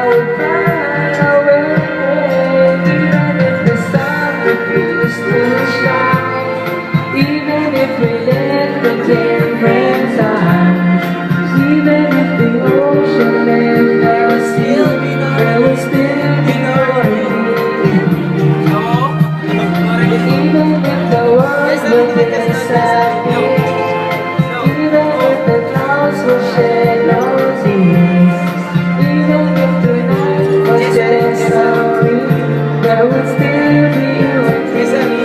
would find a way, even if the sun refused to shine, even if we lived in different times, even if the ocean lived, there would still be no even if the world would disappear, even if the clouds would shed no tears, even if the night was just a dream, there would still be you and me.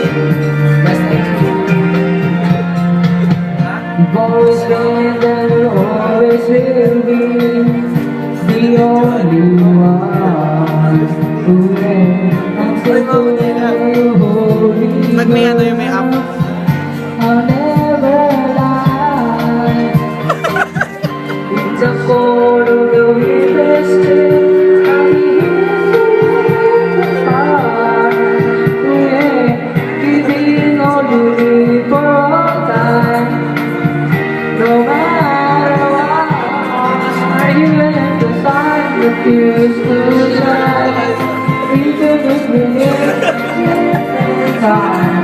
You've always been and you always will be the only one who until the Pag may ano yung may app. I'll never lie. It's a cold of the winter's still. I'll be here far. Oh yeah, giving all you need for all time. No matter what, even if the sun refused to shine, even if we live in time.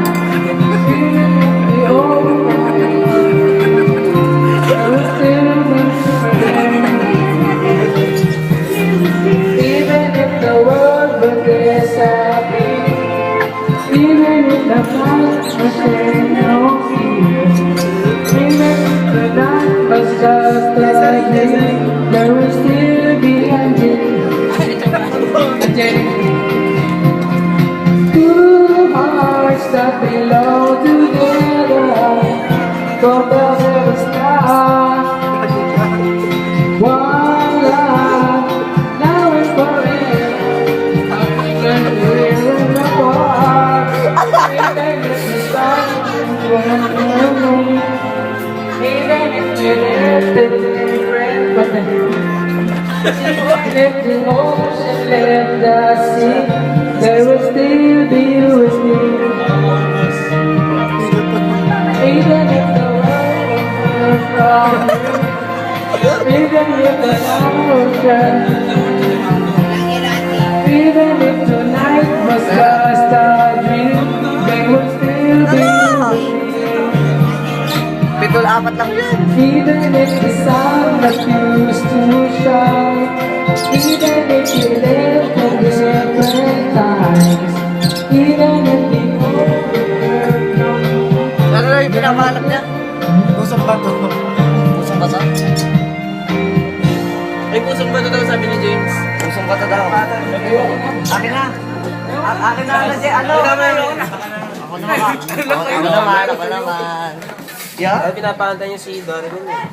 Even if the world would disappear, even if the past was shed no tears, even if the night was just a dream, there will still be a dream. Two hearts that belong together from the very start. One love, now and forever. Even if we're apart, even if the sun won't move, even if we lived in different places, even if the ocean left the sea, there will still be you and me. Even if the world was wrong, even if the sun was dry, even if tonight was just a dream, there will still be you and Pitol, apat lang yan. me. Even if the sun refused to shine, even if you lived in different times, even if the Ano na yung pinakahanap niya? Pusong bato. Pusong bato? Ay, pusong bato daw sabi ni James. Pusong bato daw. Akin na. Akin na. Ano? Ako naman. Ako naman. Yeah? Ay, pinapahantay niyo si Donovan eh.